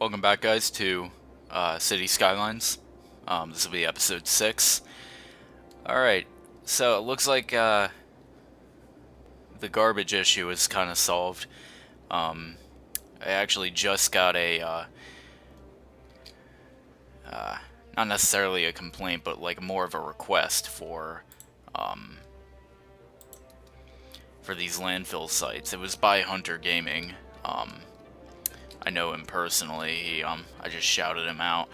Welcome back, guys, to City Skylines. This will be episode 6. Alright, so it looks like the garbage issue is kind of solved. I actually just got not necessarily a complaint, but like more of a request for these landfill sites. It was by Hunter Gaming. I know him personally. I just shouted him out.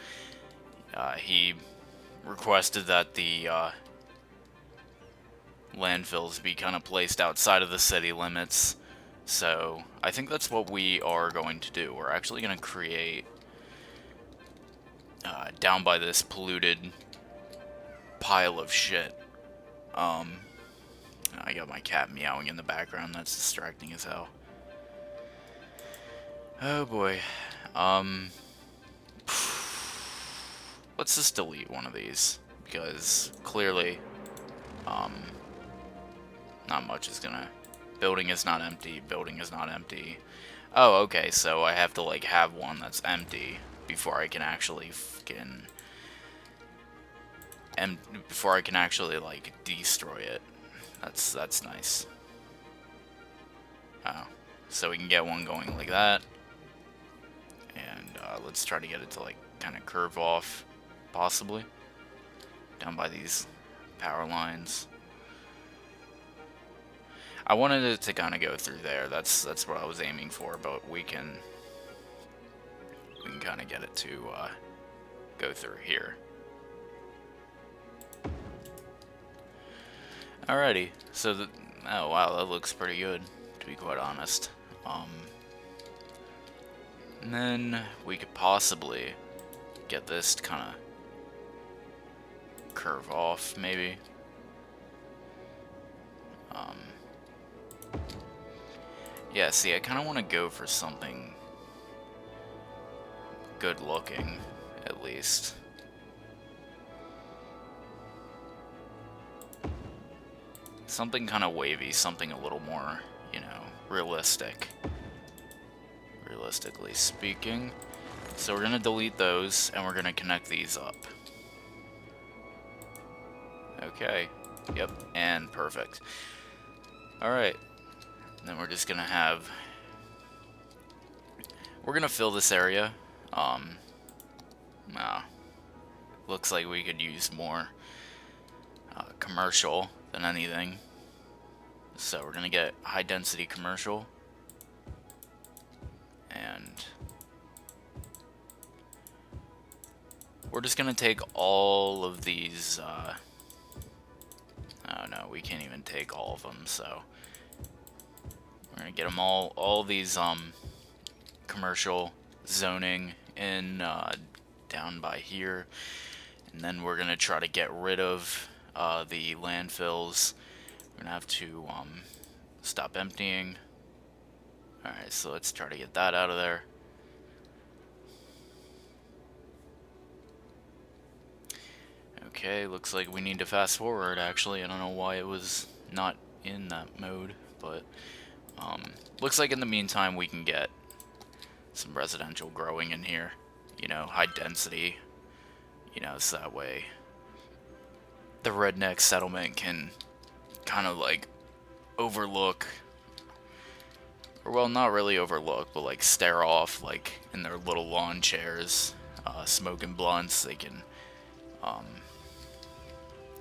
He requested that the landfills be kind of placed outside of the city limits. So I think that's what we are going to do. We're actually going to create down by this polluted pile of shit. I got my cat meowing in the background. That's distracting as hell. Oh boy. Let's just delete one of these, because clearly, not much is gonna... Building is not empty, building is not empty. Oh, okay, so I have to, like, have one that's empty before I can actually before I can actually, like, destroy it. That's nice. Oh, so we can get one going like that. And, let's try to get it to, like, kind of curve off, possibly, down by these power lines. I wanted it to kind of go through there. That's what I was aiming for, but we can kind of get it to go through here. Alrighty, so oh wow, that looks pretty good, to be quite honest. And then we could possibly get this to kind of curve off, maybe. Yeah, see, I kind of want to go for something good looking, at least. Something kind of wavy, something a little more, you know, realistic. Realistically speaking. So we're going to delete those, and we're going to connect these up. Okay. Yep, and perfect. Alright. Then we're just going to have... We're going to fill this area. Looks like we could use more commercial than anything. So we're going to get high density commercial. And we're just going to take all of these... oh no, we can't even take all of them, so... We're going to get them all these commercial zoning in down by here. And then we're going to try to get rid of the landfills. We're going to have to stop emptying. Alright, so let's try to get that out of there. Okay, looks like we need to fast forward, actually. I don't know why it was not in that mode, but looks like in the meantime we can get some residential growing in here. You know, high density. You know, so that way the redneck settlement can kind of like overlook, or well, not really overlook, but like stare off, like in their little lawn chairs, smoking blunts. They can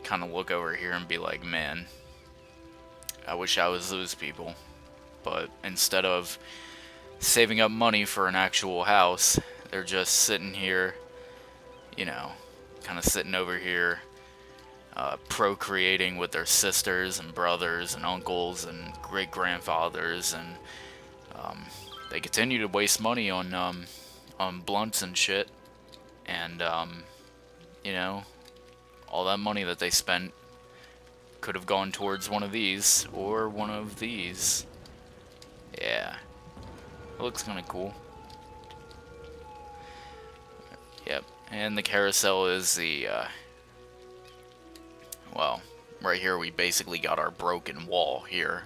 kind of look over here and be like, man, I wish I was those people. But instead of saving up money for an actual house, they're just sitting here, you know, kind of sitting over here, procreating with their sisters and brothers and uncles and great-grandfathers, and they continue to waste money on blunts and shit, and you know, all that money that they spent could have gone towards one of these or one of these. Yeah, it looks kind of cool. Yep, and the carousel is the well, right here we basically got our broken wall here,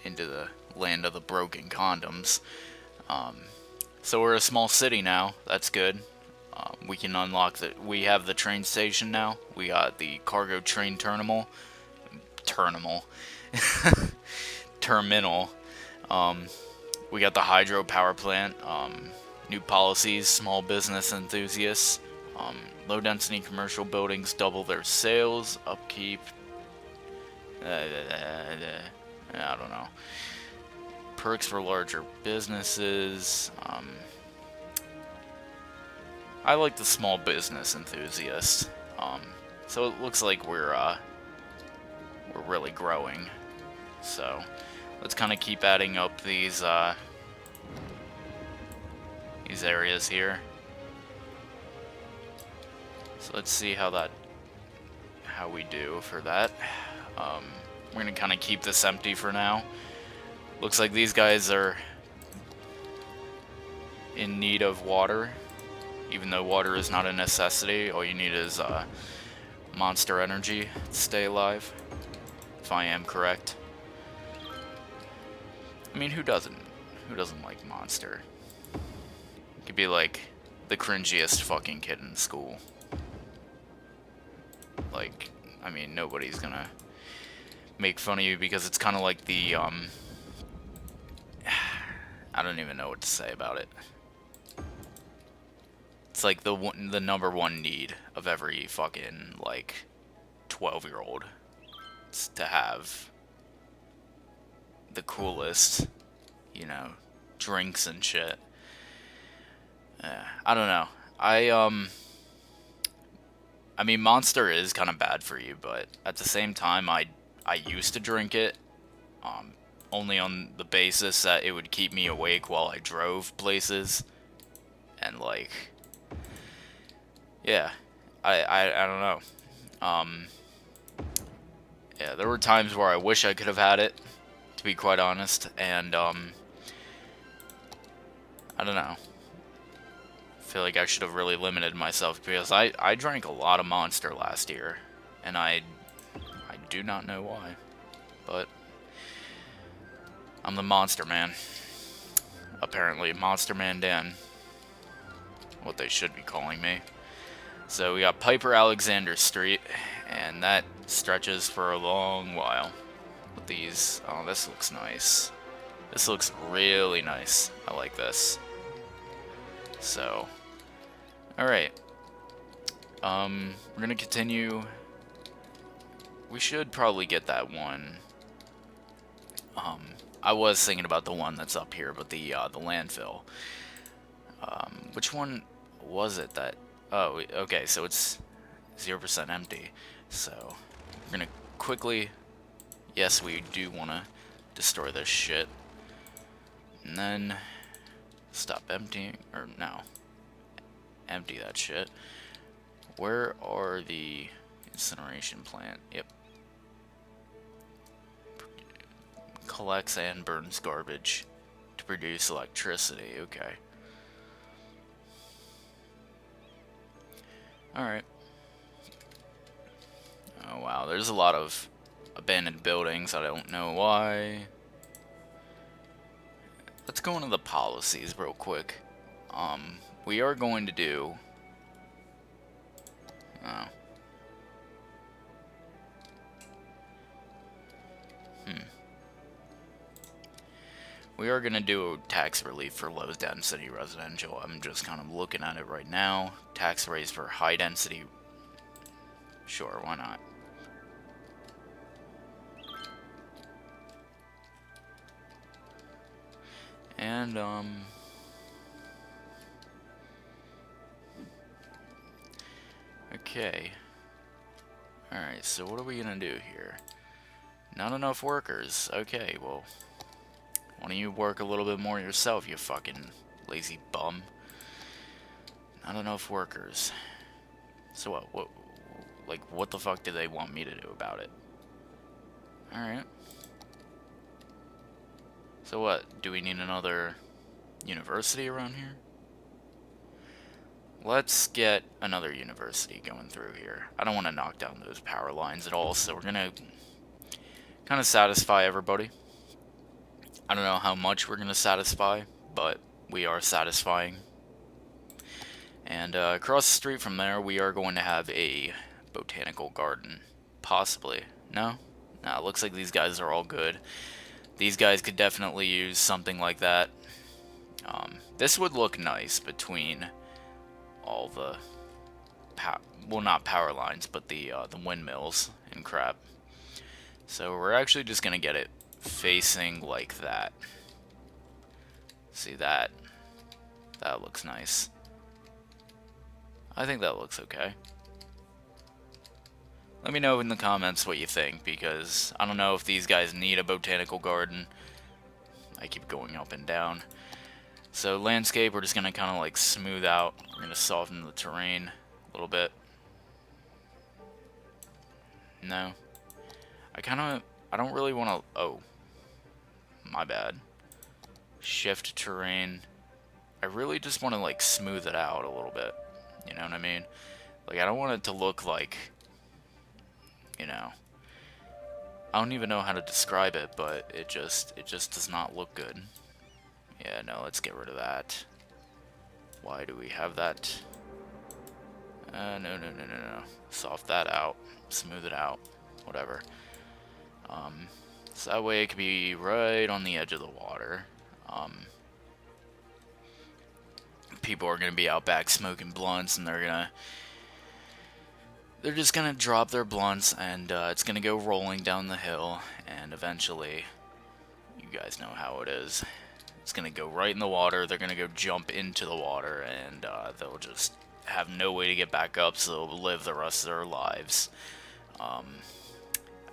into the land of the broken condoms. So we're a small city now. That's good. We can unlock the. We have the train station now. We got the cargo train terminal. We got the hydro power plant. New policies, small business enthusiasts. Low density commercial buildings double their sales. Upkeep. I don't know. Perks for larger businesses. I like the small business enthusiast. So it looks like we're really growing. So let's kind of keep adding up these areas here. So let's see how we do for that. We're gonna kind of keep this empty for now. Looks like these guys are in need of water, even though water is not a necessity. All you need is monster energy to stay alive, if I am correct. I mean, who doesn't like monster? You could be like the cringiest fucking kid in school. Like, I mean, nobody's gonna make fun of you because it's kind of like the I don't even know what to say about it. It's like the number one need of every fucking like 12-year-old. It's to have the coolest, you know, drinks and shit. I don't know. I mean, Monster is kind of bad for you, but at the same time, I used to drink it, only on the basis that it would keep me awake while I drove places, and like, yeah, I don't know. Yeah, there were times where I wish I could have had it, to be quite honest, and I don't know. I feel like I should have really limited myself because I drank a lot of Monster last year, and I do not know why, but I'm the Monster Man. Apparently, Monster Man Dan. What they should be calling me. So we got Piper Alexander Street, and that stretches for a long while. With these, oh, this looks nice. This looks really nice. I like this. So, alright. We're gonna continue. We should probably get that one. I was thinking about the one that's up here, but the landfill. Which one was it that... Oh, okay, so it's 0% empty. So, we're gonna quickly... Yes, we do want to destroy this shit. And then... Stop emptying... Or, no. Empty that shit. Where are the incineration plant? Yep. Collects and burns garbage to produce electricity. Okay. Alright. Oh wow, there's a lot of abandoned buildings. I don't know why. Let's go into the policies real quick. We are going to do... Oh. We are going to do tax relief for low density residential. I'm just kind of looking at it right now. Tax raise for high density. Sure, why not? And, okay. Alright, so what are we gonna do here? Not enough workers. Okay, well... Why don't you work a little bit more yourself, you fucking lazy bum? Not enough workers. So what the fuck do they want me to do about it? Alright. So what, do we need another university around here? Let's get another university going through here. I don't want to knock down those power lines at all, so we're gonna kind of satisfy everybody. I don't know how much we're gonna satisfy, but we are satisfying. And across the street from there, we are going to have a botanical garden. Possibly. No? No, it looks like these guys are all good. These guys could definitely use something like that. This would look nice between all the, well, not power lines, but the windmills and crap. So we're actually just gonna get it facing like that. See that? That looks nice. I think that looks okay. Let me know in the comments what you think, because I don't know if these guys need a botanical garden. I keep going up and down. So landscape, we're just going to kind of like smooth out. We're going to soften the terrain a little bit. No. I don't really want to, oh. My bad. Shift terrain. I really just want to like smooth it out a little bit. You know what I mean? Like, I don't want it to look like, you know, I don't even know how to describe it, but it just does not look good. Yeah, no, let's get rid of that. Why do we have that? No. Soft that out. Smooth it out. Whatever. So that way it could be right on the edge of the water. People are gonna be out back smoking blunts, and they're just gonna drop their blunts, and it's gonna go rolling down the hill, and eventually, you guys know how it is. It's gonna go right in the water. They're gonna go jump into the water, and they'll just have no way to get back up, so they'll live the rest of their lives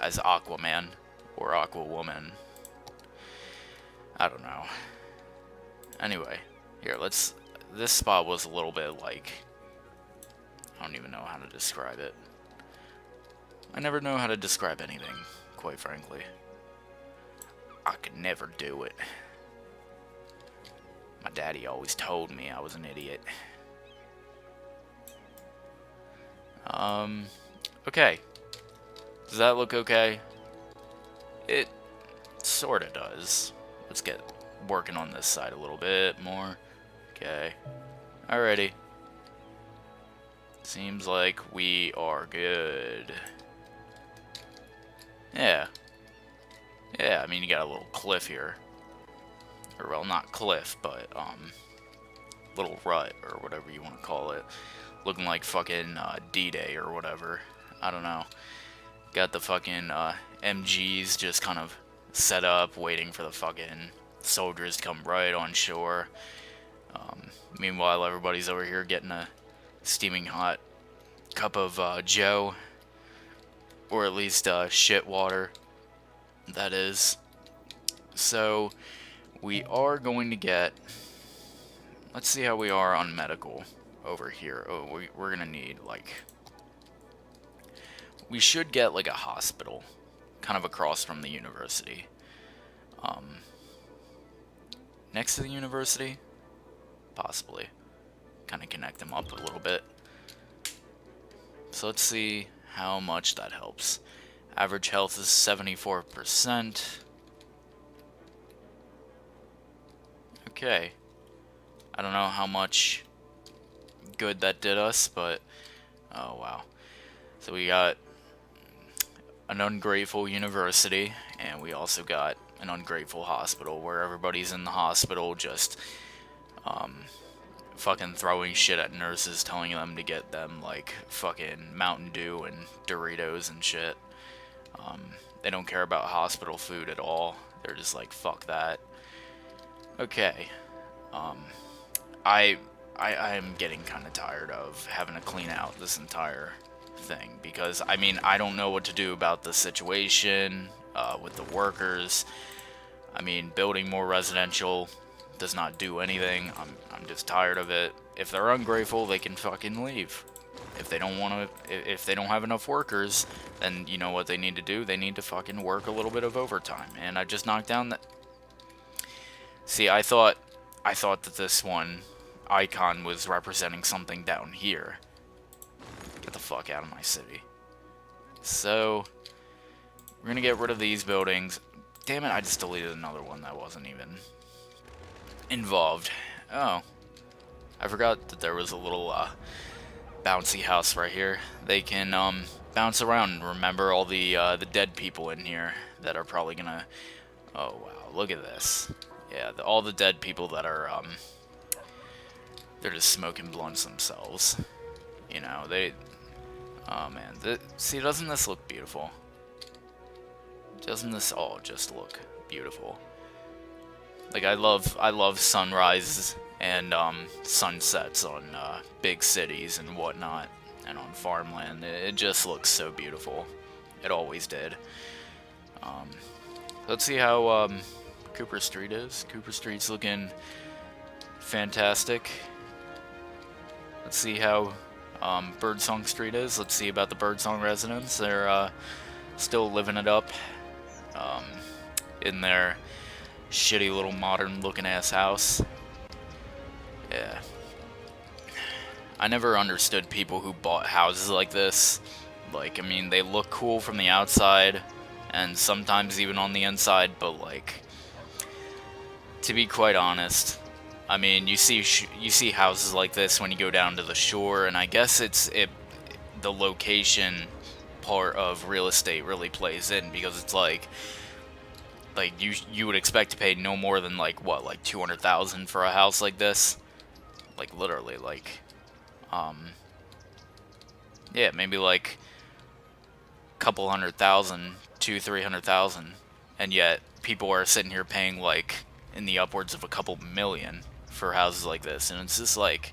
as Aquaman or Aquawoman. I don't know. Anyway, here, let's. This spot was a little bit like, I don't even know how to describe it. I never know how to describe anything, quite frankly. I could never do it. My daddy always told me I was an idiot. Okay. Does that look okay? It sorta does. Let's get working on this side a little bit more. Okay. Alrighty. Seems like we are good. Yeah. Yeah, I mean, you got a little cliff here. Or, well, not cliff, but, little rut, or whatever you want to call it. Looking like fucking, D-Day or whatever. I don't know. Got the fucking, MGs just kind of set up, waiting for the fucking soldiers to come right on shore. Meanwhile, everybody's over here getting a steaming hot cup of, Joe. Or at least, shit water. That is. So, we are going to get... Let's see how we are on medical over here. Oh, we're gonna need, like... We should get, like, a hospital. Kind of across from the university. Next to the university? Possibly. Kind of connect them up a little bit. So let's see how much that helps. Average health is 74%. Okay. I don't know how much good that did us, but... Oh, wow. So we got an ungrateful university, and we also got an ungrateful hospital, where everybody's in the hospital just... fucking throwing shit at nurses, telling them to get them, like, fucking Mountain Dew and Doritos and shit. They don't care about hospital food at all. They're just like, fuck that. Okay. I'm getting kind of tired of having to clean out this entire thing, because, I mean, I don't know what to do about the situation, with the workers. I mean, building more residential does not do anything. I'm just tired of it. If they're ungrateful, they can fucking leave. If they don't want to, if they don't have enough workers, then you know what they need to do? They need to fucking work a little bit of overtime. And I just knocked down that. See, I thought that this one icon was representing something down here. Get the fuck out of my city. So, we're gonna get rid of these buildings. Damn it, I just deleted another one that wasn't even involved. Oh, I forgot that there was a little bouncy house right here. They can bounce around and remember all the dead people in here that are probably gonna. Oh wow, look at this. Yeah, all the dead people that are they're just smoking blunts themselves. You know, they. Oh man, see, doesn't this look beautiful? Doesn't this all just look beautiful? Like I love sunrises and sunsets on big cities and whatnot, and on farmland. It just looks so beautiful. It always did. Let's see how Cooper Street is. Cooper Street's looking fantastic. Let's see how Birdsong Street is. Let's see about the Birdsong residents. They're still living it up in their shitty little modern looking ass house. Yeah. I never understood people who bought houses like this. Like, I mean, they look cool from the outside, and sometimes even on the inside, but like, to be quite honest, I mean, you see houses like this when you go down to the shore, and I guess the location part of real estate really plays in, because it's like you would expect to pay no more than like what, like 200,000 for a house like this, like literally, like yeah, maybe like a couple 100,000, 200,000-300,000, and yet people are sitting here paying like in the upwards of a couple million for houses like this, and it's just like,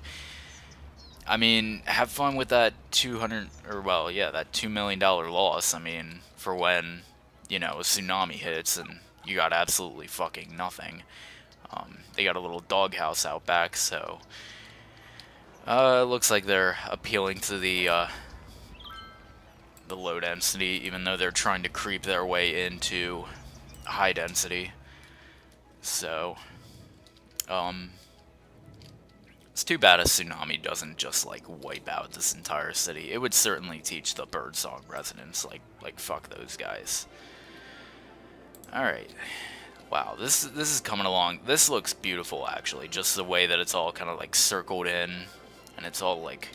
I mean, have fun with that 200, or well, yeah, that $2 million loss. I mean, for when, you know, a tsunami hits and you got absolutely fucking nothing. They got a little doghouse out back, so it looks like they're appealing to the low density, even though they're trying to creep their way into high density. So, it's too bad a tsunami doesn't just like wipe out this entire city. It would certainly teach the Birdsong residents, like fuck those guys. All right. Wow, this is coming along. This looks beautiful, actually. Just the way that it's all kind of like circled in, and it's all like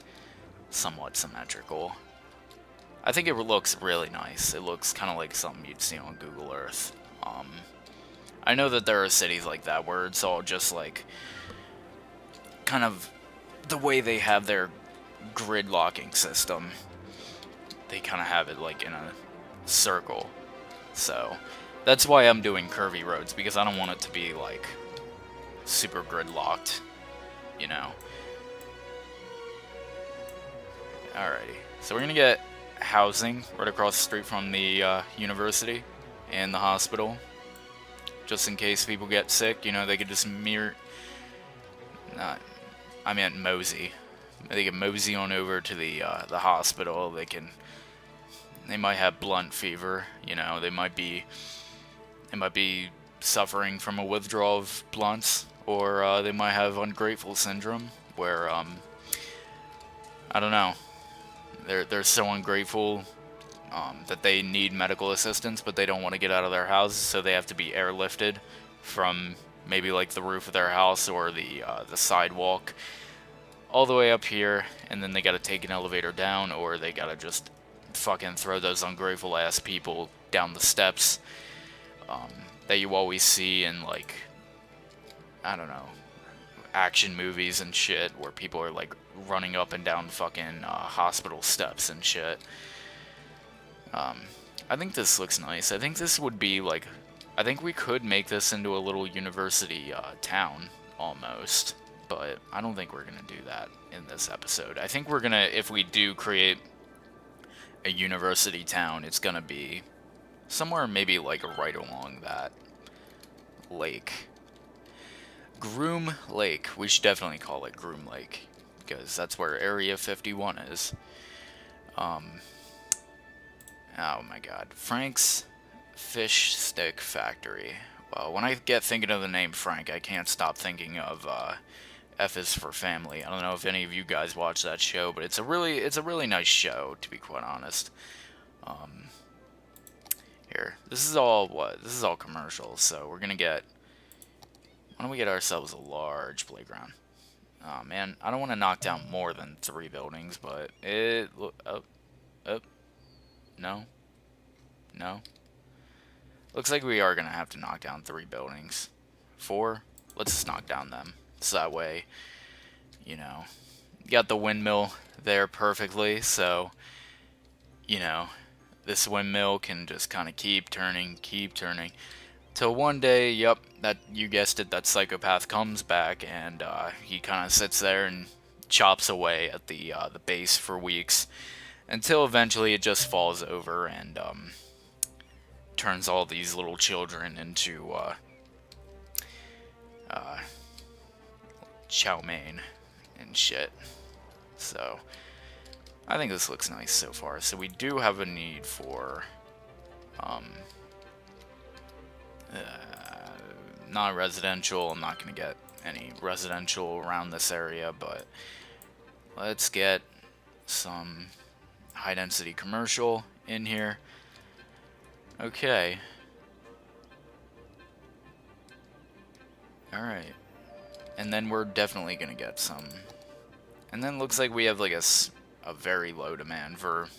somewhat symmetrical. I think it looks really nice. It looks kind of like something you'd see on Google Earth. I know that there are cities like that where it's all just like kind of the way they have their grid locking system. They kind of have it like in a circle. So that's why I'm doing curvy roads, because I don't want it to be like super gridlocked, you know. Alrighty, so we're gonna get housing right across the street from the university and the hospital, just in case people get sick. You know, they could just I meant mosey. They can mosey on over to the hospital. They might have blunt fever. You know, they might be suffering from a withdrawal of blunts, or they might have ungrateful syndrome, where I don't know. They're so ungrateful that they need medical assistance, but they don't want to get out of their houses, so they have to be airlifted from maybe like the roof of their house or the sidewalk all the way up here, and then they gotta take an elevator down, or they gotta just fucking throw those ungrateful ass people down the steps that you always see in, like, I don't know, action movies and shit, where people are like running up and down fucking hospital steps and shit. I think this looks nice. I think this would be like, I think we could make this into a little university town almost, but I don't think we're gonna do that in this episode. I think we're gonna, if we do create a university town, it's gonna be somewhere maybe like right along that lake. Groom Lake. We should definitely call it Groom Lake, because that's where Area 51 is. Oh my god. Frank's Fish Stick Factory. Well, when I get thinking of the name Frank, I can't stop thinking of F is for Family. I don't know if any of you guys watch that show, but it's a really nice show, to be quite honest. Here, this is all commercials, so we're gonna get Why don't we get ourselves a large playground? Oh man, I don't want to knock down more than 3 buildings, but it... Oh, oh, no, no. Looks like we are going to have to knock down 3 buildings. 4? Let's just knock down them. So that way, you know, got the windmill there perfectly, so, you know, this windmill can just kind of keep turning, till one day, yep, that, you guessed it, that psychopath comes back, and he kind of sits there and chops away at the base for weeks, until eventually it just falls over and turns all these little children into chow mein and shit. So I think this looks nice so far. So we do have a need for not residential. I'm not going to get any residential around this area, but let's get some high density commercial in here. Okay. Alright. And then we're definitely going to get some. And then looks like we have like a very low demand for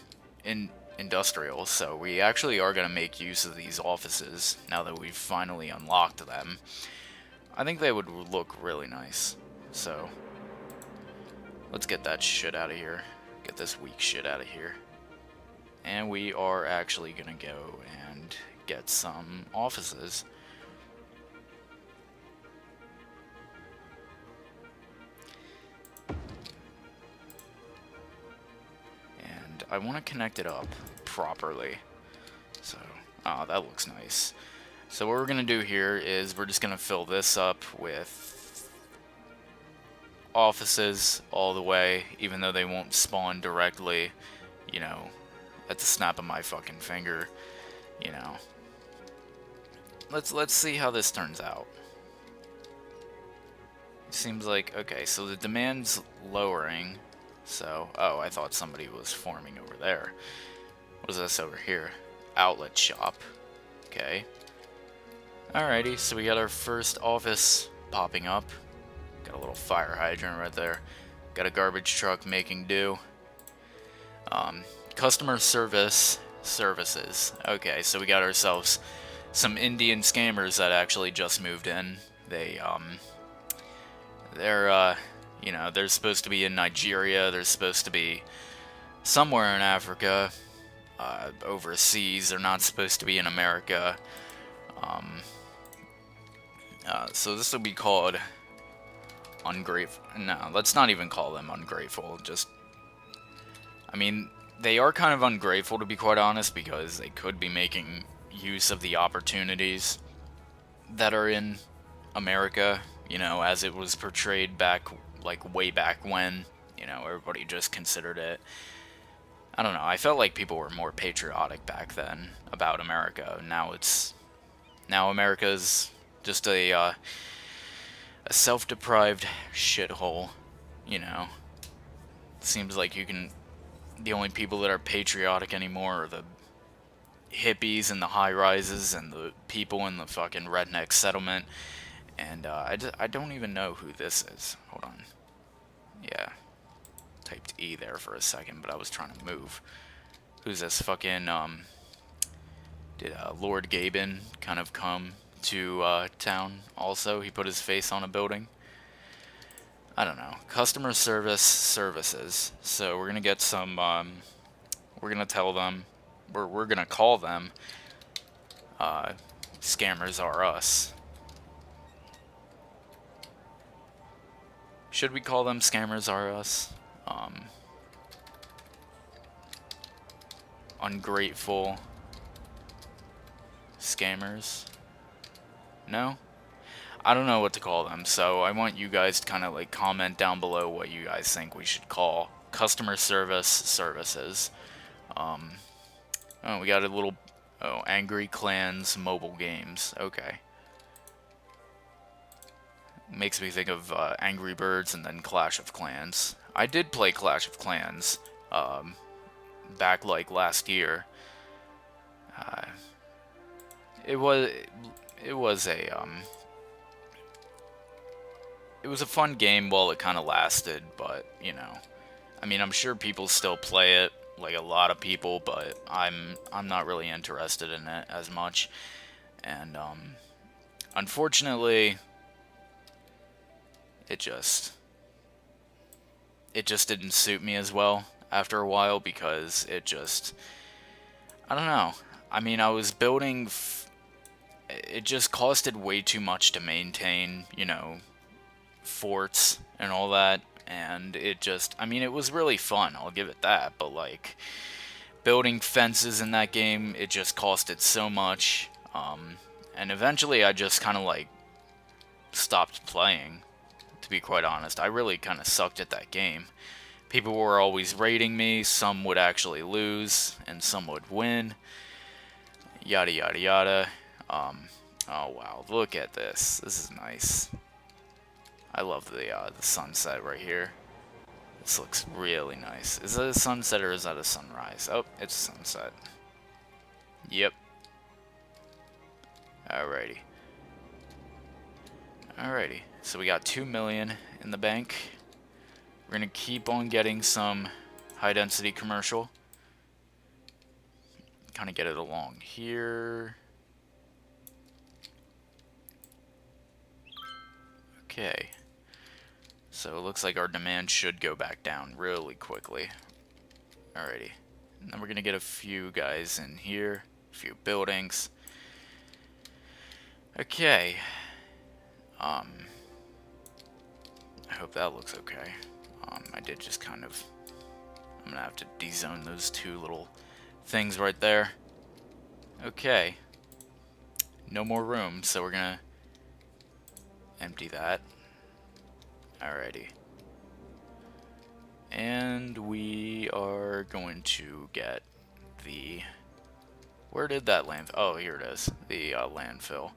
industrial, so we actually are going to make use of these offices now that we've finally unlocked them. I think they would look really nice. So let's get that shit out of here. Get this weak shit out of here. And we are actually going to go and get some offices. And I want to connect it up properly. So, oh, that looks nice. So what we're going to do here is we're just going to fill this up with offices all the way, even though they won't spawn directly, you know, at the snap of my fucking finger, you know. Let's see how this turns out. Seems like, okay, so the demand's lowering, so, oh, I thought somebody was forming over there. What is this over here? Outlet shop. Okay. Alrighty, so we got our first office popping up. Got a little fire hydrant right there. Got a garbage truck making do. Customer services. Okay, so we got ourselves some Indian scammers that actually just moved in. They're you know, they're supposed to be in Nigeria. They're supposed to be somewhere in Africa, overseas. They're not supposed to be in America. So this will be called ungrateful. No, let's not even call them ungrateful. Just, I mean, they are kind of ungrateful, to be quite honest, because they could be making use of the opportunities that are in America, you know, as it was portrayed back, like, way back when, you know, everybody just considered it. I don't know, I felt like people were more patriotic back then about America. Now America's just a self-deprived shithole, you know. Seems like the only people that are patriotic anymore are the hippies and the high-rises and the people in the fucking redneck settlement. And I don't even know who this is. Hold on. Yeah. Typed E there for a second, but I was trying to move. Who's this fucking, did Lord Gaben kind of come to town also? He put his face on a building. I don't know. Customer services. So we're gonna get some, we're gonna tell them, we're gonna call them, Scammers Are Us. Should we call them Scammers Are Us? Ungrateful scammers? No? I don't know what to call them, so I want you guys to kind of like comment down below what you guys think we should call customer services. Oh, we got a little, oh, Angry Clans mobile games. Okay. Makes me think of Angry Birds and then Clash of Clans. I did play Clash of Clans back like last year. It was a it was a fun game while it kind of lasted, but, you know, I mean, I'm sure people still play it, like a lot of people, but I'm not really interested in it as much. And unfortunately, it just didn't suit me as well after a while because it just, I don't know. I mean, I was building it just costed way too much to maintain, you know, forts and all that, and it just, I mean, it was really fun, I'll give it that, but like building fences in that game, it just costed so much, and eventually I just kind of like stopped playing, to be quite honest. I really kind of sucked at that game. People were always rating me, some would actually lose, and some would win, yada yada yada. Oh wow, look at this, this is nice. I love the sunset right here. This looks really nice. Is that a sunset or is that a sunrise? Oh, it's a sunset. Yep. Alrighty. Alrighty. So we got 2 million in the bank. We're gonna keep on getting some high density commercial. Kind of get it along here. Okay. So it looks like our demand should go back down really quickly. Alrighty. And then we're gonna get a few guys in here, a few buildings. Okay. I hope that looks okay. I did just kind of, I'm gonna have to dezone those two little things right there. Okay. No more room, so we're gonna empty that. Alrighty. And we are going to get the... Where did that land... Oh, here it is. The landfill.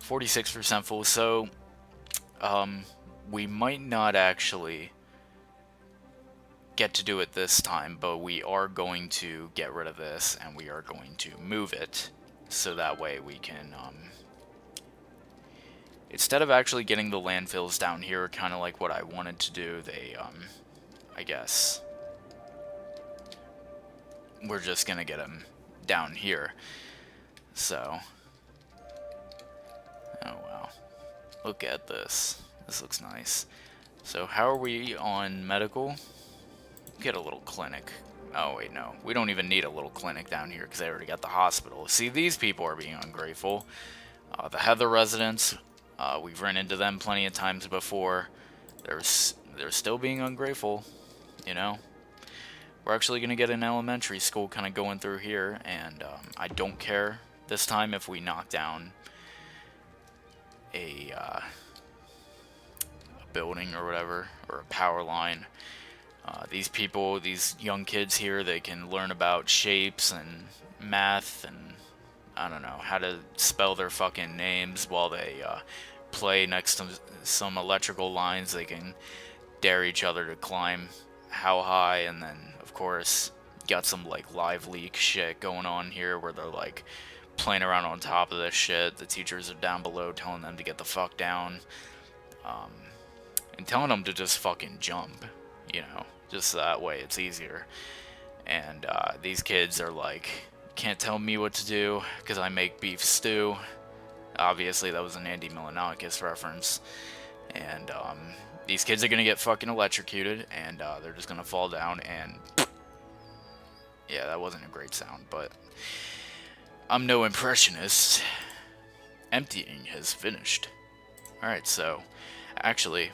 46% full, so... we might not actually get to do it this time, but we are going to get rid of this, and we are going to move it, so that way we can... Instead of actually getting the landfills down here, kind of like what I wanted to do, they, I guess, we're just gonna get them down here. So, oh wow, look at this. This looks nice. So how are we on medical? Get a little clinic. Oh wait, no, we don't even need a little clinic down here because they already got the hospital. See, these people are being ungrateful. The Heather residents. We've run into them plenty of times before. They're still being ungrateful, you know. We're actually going to get an elementary school kind of going through here, and I don't care this time if we knock down a building or whatever, or a power line. These people, these young kids here, they can learn about shapes and math and I don't know, how to spell their fucking names while they play next to some electrical lines. They can dare each other to climb how high, and then, of course, got some, like, live leak shit going on here where they're, like, playing around on top of this shit. The teachers are down below telling them to get the fuck down, and telling them to just fucking jump, you know, just that way it's easier. And these kids are like, can't tell me what to do because I make beef stew. Obviously, that was an Andy Milonakis reference. And these kids are gonna get fucking electrocuted, and they're just gonna fall down. And yeah, that wasn't a great sound, but I'm no impressionist. Emptying has finished. All right, so actually,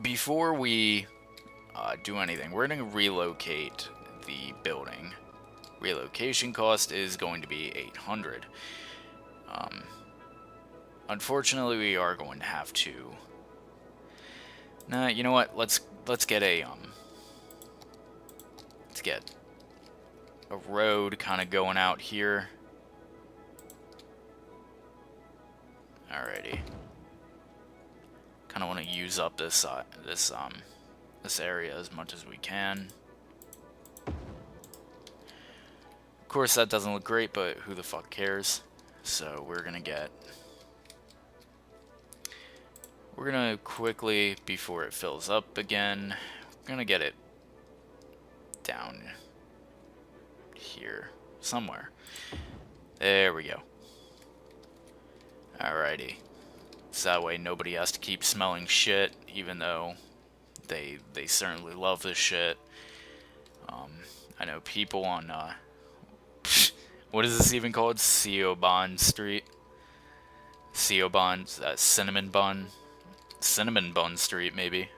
before we do anything, we're gonna relocate the building. Relocation cost is going to be 800. Unfortunately, we are going to have to. Nah, you know what? Let's get a let's get a road kind of going out here. Alrighty. Kind of want to use up this this area as much as we can. Of course, that doesn't look great, but who the fuck cares? So we're gonna we're gonna quickly, before it fills up again, we're gonna get it down here somewhere. There we go. Alrighty. So that way nobody has to keep smelling shit, even though they certainly love this shit. I know people on what is this even called? Cinnamon Street. Cinnamon Bun Street, maybe.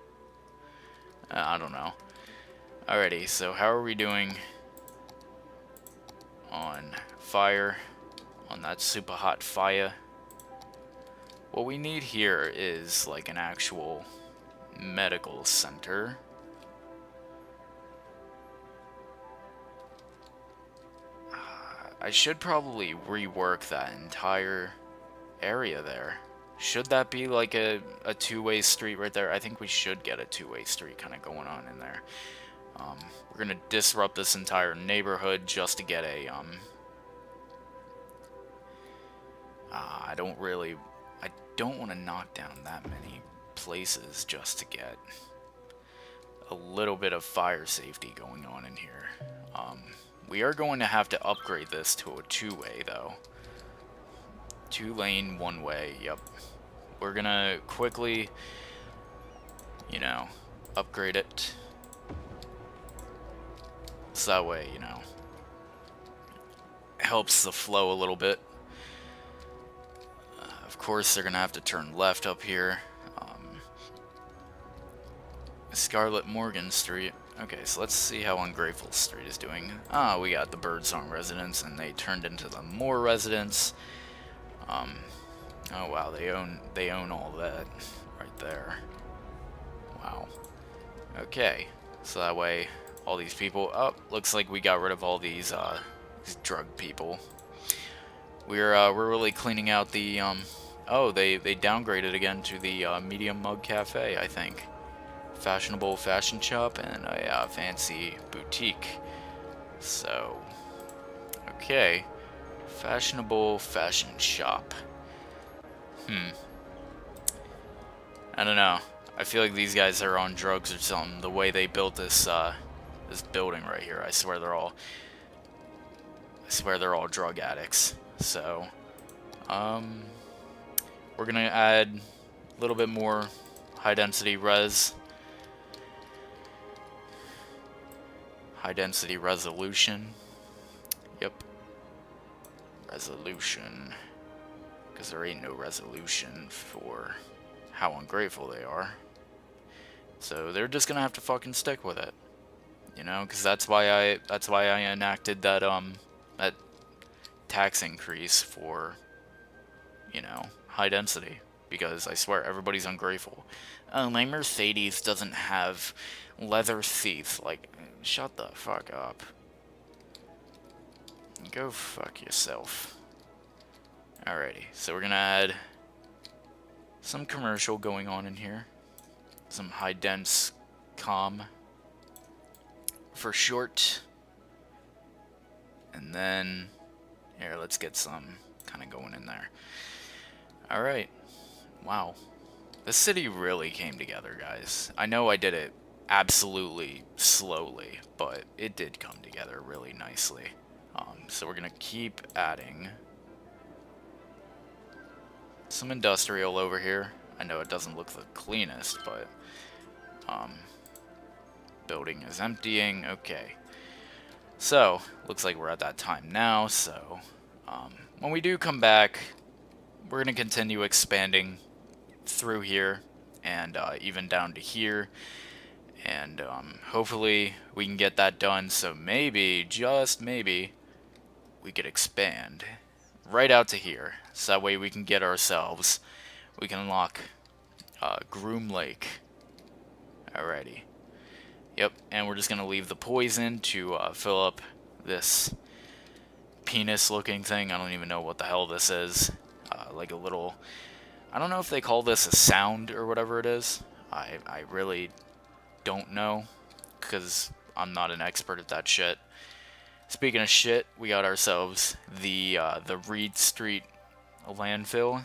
I don't know. Alrighty, so how are we doing on fire? On that super hot fire? What we need here is like an actual medical center. I should probably rework that entire area there. Should that be like a two-way street right there? I think we should get a two-way street kind of going on in there. We're gonna disrupt this entire neighborhood just to get a I don't want to knock down that many places just to get a little bit of fire safety going on in here. We are going to have to upgrade this to a two-way though. 2-lane, one-way, yep. We're gonna quickly, you know, upgrade it. So that way, you know, helps the flow a little bit. Of course, they're gonna have to turn left up here. Scarlet Morgan Street. Okay, so let's see how Ungrateful Street is doing. Ah, we got the Birdsong residents, and they turned into the Moore residents. Oh wow, they own all that right there. Wow. Okay, so that way all these people. Oh, looks like we got rid of all these drug people. We're really cleaning out the Oh, they downgraded again to the Medium Mug Cafe, I think. Fashionable fashion shop and a fancy boutique. So, okay, fashionable fashion shop. I don't know. I feel like these guys are on drugs or something. The way they built this this building right here, I swear they're all drug addicts. So, we're gonna add a little bit more high density res. High density resolution. Yep. Resolution. Because there ain't no resolution for how ungrateful they are. So they're just gonna have to fucking stick with it. You know, because that's why I enacted that that tax increase for, you know, high density. Because I swear everybody's ungrateful. Oh, my Mercedes doesn't have leather seats. Like, shut the fuck up. Go fuck yourself. Alrighty, so we're gonna add some commercial going on in here. Some high dense comm for short. And then, here, let's get some kind of going in there. Alright. Wow. This city really came together, guys. I know I did it absolutely slowly, but it did come together really nicely. So we're gonna keep adding some industrial over here. I know it doesn't look the cleanest, but building is emptying. Okay. So, looks like we're at that time now, so when we do come back, we're gonna continue expanding through here and even down to here, and hopefully we can get that done. So maybe, just maybe, we could expand right out to here, so that way we can get ourselves, we can unlock Groom Lake. Alrighty. Yep, and we're just gonna leave the poison to fill up this penis looking thing. I don't even know what the hell this is. Like a little, I don't know if they call this a sound or whatever it is. I really don't know, because I'm not an expert at that shit. Speaking of shit, we got ourselves the Reed Street landfill.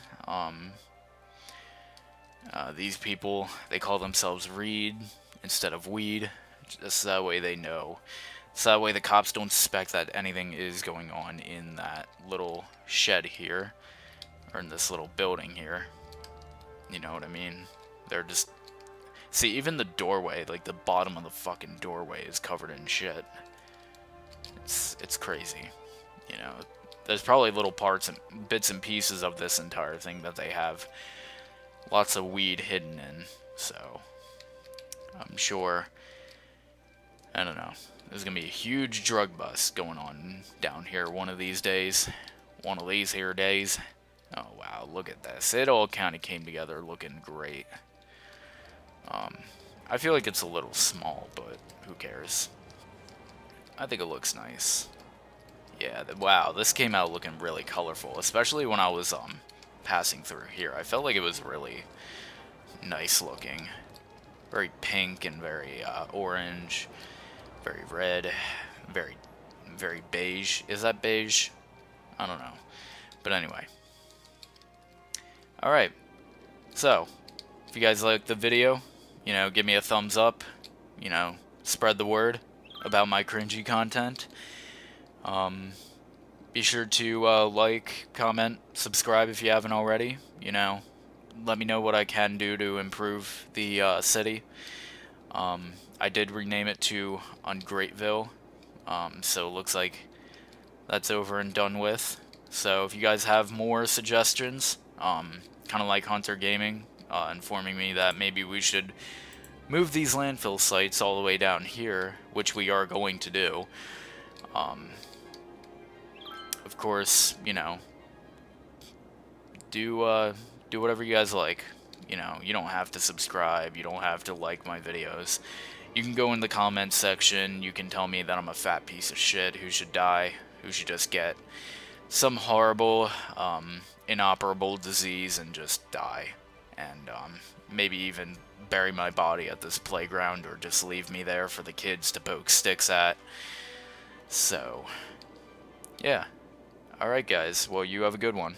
These people, they call themselves Reed instead of Weed, just that way they know. So that way the cops don't suspect that anything is going on in that little shed here, or in this little building here. You know what I mean? They're just... See, even the doorway, like the bottom of the fucking doorway is covered in shit. It's crazy. You know, there's probably little parts and bits and pieces of this entire thing that they have lots of weed hidden in, so I'm sure, I don't know, there's gonna be a huge drug bust going on down here one of these days. One of these here days. Oh wow, look at this. It all kind of came together looking great. I feel like it's a little small, but who cares? I think it looks nice. Yeah, wow, this came out looking really colorful, especially when I was passing through here. I felt like it was really nice looking. Very pink and very orange, very red, very beige. Is that beige? I don't know. But anyway. Alright. So, if you guys liked the video, you know, give me a thumbs up. You know, spread the word about my cringy content. Be sure to like, comment, subscribe if you haven't already. You know, let me know what I can do to improve the city. I did rename it to Ungrateville, so it looks like that's over and done with. So if you guys have more suggestions, kind of like Hunter Gaming, informing me that maybe we should move these landfill sites all the way down here, which we are going to do. Of course, you know, do whatever you guys like. You know, you don't have to subscribe, you don't have to like my videos. You can go in the comments section, you can tell me that I'm a fat piece of shit who should die, who should just get some horrible, inoperable disease and just die. And, maybe even bury my body at this playground or just leave me there for the kids to poke sticks at. So, yeah. Alright guys, well you have a good one.